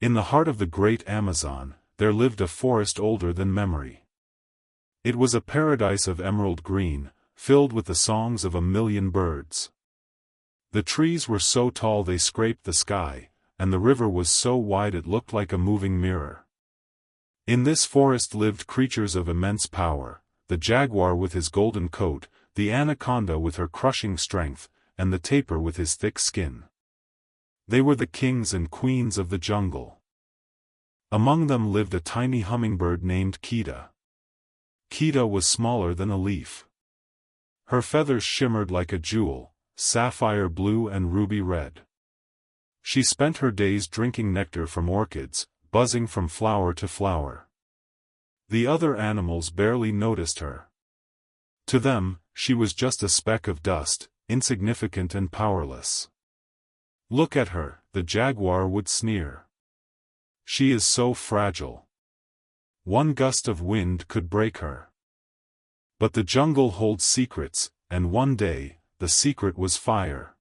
In the heart of the great Amazon, there lived a forest older than memory. It was a paradise of emerald green, filled with the songs of 1,000,000 birds. The trees were so tall they scraped the sky, and the river was so wide it looked like a moving mirror. In this forest lived creatures of immense power, the jaguar with his golden coat, the anaconda with her crushing strength, and the tapir with his thick skin. They were the kings and queens of the jungle. Among them lived a tiny hummingbird named Kida. Kida was smaller than a leaf. Her feathers shimmered like a jewel, sapphire blue and ruby red. She spent her days drinking nectar from orchids, buzzing from flower to flower. The other animals barely noticed her. To them, she was just a speck of dust, insignificant and powerless. "Look at her," the jaguar would sneer. "She is so fragile. One gust of wind could break her." But the jungle holds secrets, and one day, the secret was fire.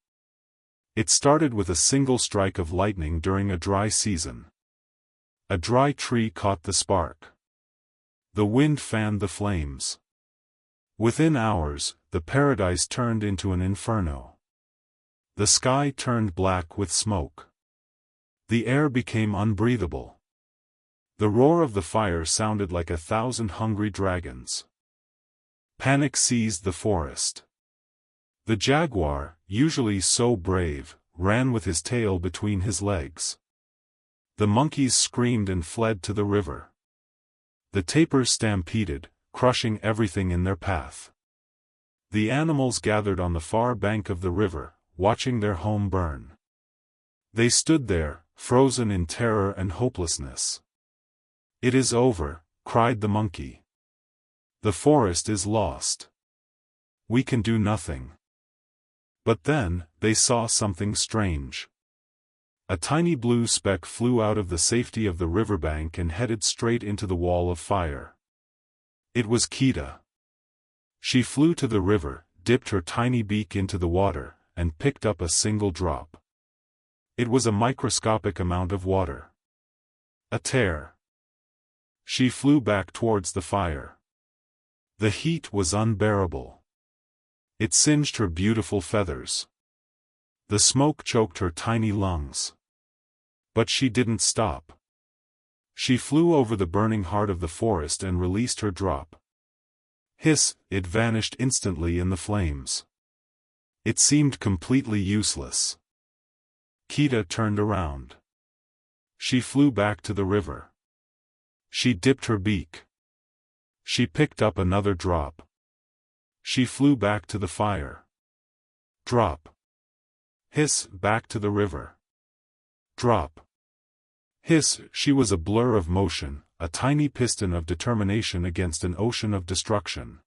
It started with a single strike of lightning during a dry season. A dry tree caught the spark. The wind fanned the flames. Within hours, the paradise turned into an inferno. The sky turned black with smoke. The air became unbreathable. The roar of the fire sounded like 1,000 hungry dragons. Panic seized the forest. The jaguar, usually so brave, ran with his tail between his legs. The monkeys screamed and fled to the river. The tapirs stampeded, crushing everything in their path. The animals gathered on the far bank of the river, watching their home burn. They stood there, frozen in terror and hopelessness. "It is over," cried the monkey. "The forest is lost. We can do nothing." But then, they saw something strange. A tiny blue speck flew out of the safety of the riverbank and headed straight into the wall of fire. It was Kida. She flew to the river, dipped her tiny beak into the water, and picked up a single drop. It was a microscopic amount of water. A tear. She flew back towards the fire. The heat was unbearable. It singed her beautiful feathers. The smoke choked her tiny lungs. But she didn't stop. She flew over the burning heart of the forest and released her drop. Hiss, it vanished instantly in the flames. It seemed completely useless. Kida turned around. She flew back to the river. She dipped her beak. She picked up another drop. She flew back to the fire. Drop. Hiss, back to the river. Drop. Hiss, she was a blur of motion, a tiny piston of determination against an ocean of destruction.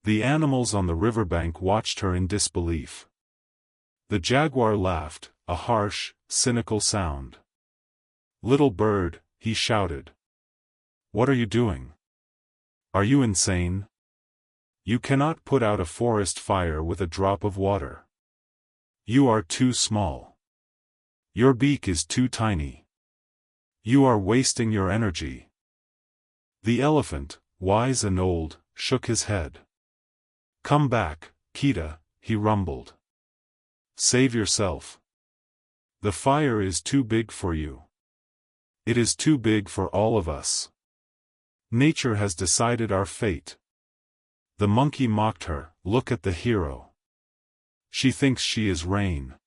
The animals on the riverbank watched her in disbelief. The jaguar laughed, a harsh, cynical sound. "Little bird," he shouted. "What are you doing? Are you insane? You cannot put out a forest fire with a drop of water. You are too small. Your beak is too tiny. You are wasting your energy." The elephant, wise and old, shook his head. "Come back, Kida," he rumbled. "Save yourself. The fire is too big for you. It is too big for all of us. Nature has decided our fate." The monkey mocked her, "Look at the hero. She thinks she is rain."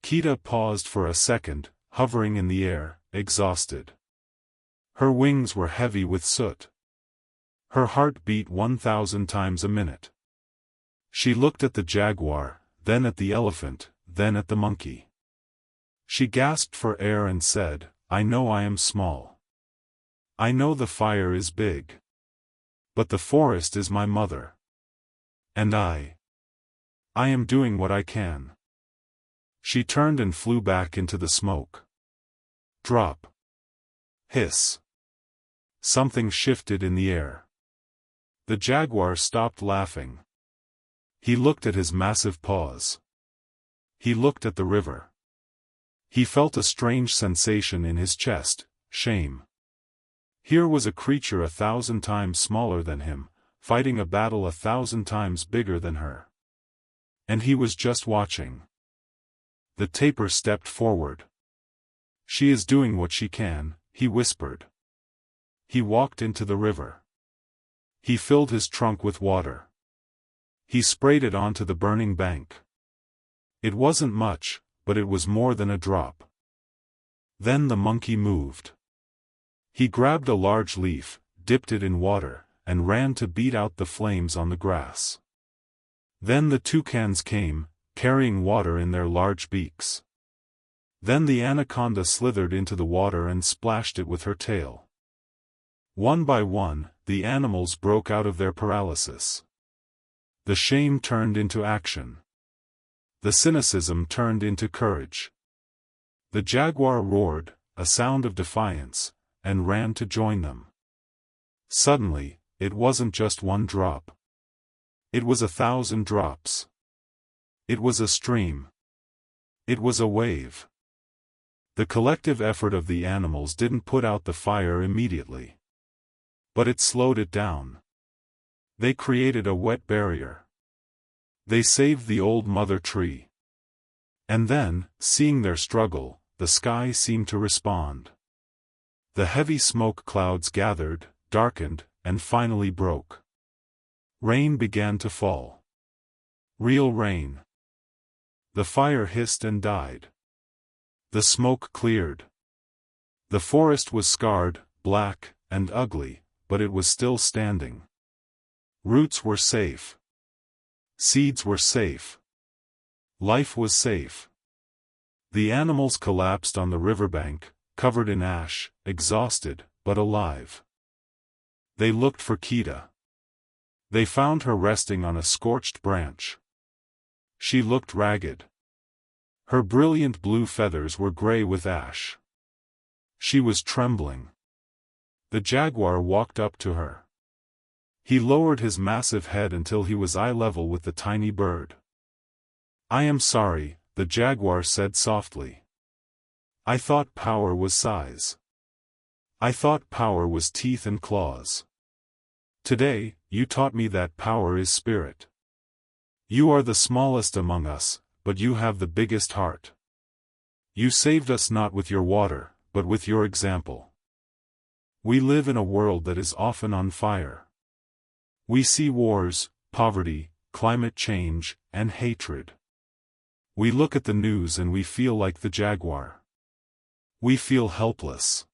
Kida paused for a second, hovering in the air, exhausted. Her wings were heavy with soot. Her heart beat 1,000 times a minute. She looked at the jaguar, then at the elephant, then at the monkey. She gasped for air and said, "I know I am small. I know the fire is big. But the forest is my mother. And I am doing what I can." She turned and flew back into the smoke. Drop. Hiss. Something shifted in the air. The jaguar stopped laughing. He looked at his massive paws. He looked at the river. He felt a strange sensation in his chest, shame. Here was a creature 1,000 times smaller than him, fighting a battle 1,000 times bigger than her. And he was just watching. The tapir stepped forward. "She is doing what she can," he whispered. He walked into the river. He filled his trunk with water. He sprayed it onto the burning bank. It wasn't much, but it was more than a drop. Then the monkey moved. He grabbed a large leaf, dipped it in water, and ran to beat out the flames on the grass. Then the toucans came, carrying water in their large beaks. Then the anaconda slithered into the water and splashed it with her tail. One by one, the animals broke out of their paralysis. The shame turned into action. The cynicism turned into courage. The jaguar roared, a sound of defiance, and ran to join them. Suddenly, it wasn't just one drop. It was 1,000 drops. It was a stream. It was a wave. The collective effort of the animals didn't put out the fire immediately. But it slowed it down. They created a wet barrier. They saved the old mother tree. And then, seeing their struggle, the sky seemed to respond. The heavy smoke clouds gathered, darkened, and finally broke. Rain began to fall. Real rain. The fire hissed and died. The smoke cleared. The forest was scarred, black, and ugly, but it was still standing. Roots were safe. Seeds were safe. Life was safe. The animals collapsed on the riverbank, covered in ash, exhausted, but alive. They looked for Kida. They found her resting on a scorched branch. She looked ragged. Her brilliant blue feathers were gray with ash. She was trembling. The jaguar walked up to her. He lowered his massive head until he was eye level with the tiny bird. "I am sorry," the jaguar said softly. "I thought power was size. I thought power was teeth and claws. Today, you taught me that power is spirit. You are the smallest among us, but you have the biggest heart. You saved us not with your water, but with your example. We live in a world that is often on fire. We see wars, poverty, climate change, and hatred. We look at the news and we feel like the jaguar. We feel helpless.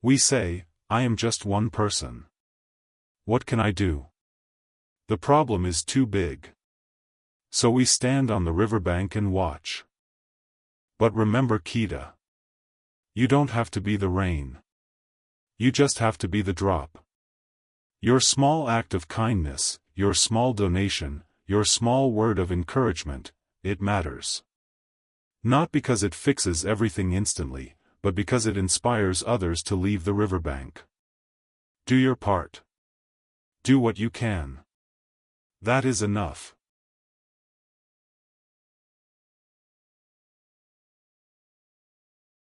We say, 'I am just one person. What can I do?' The problem is too big. So we stand on the riverbank and watch. But remember, Kida. You don't have to be the rain. You just have to be the drop. Your small act of kindness, your small donation, your small word of encouragement, it matters. Not because it fixes everything instantly, but because it inspires others to leave the riverbank. Do your part. Do what you can. That is enough.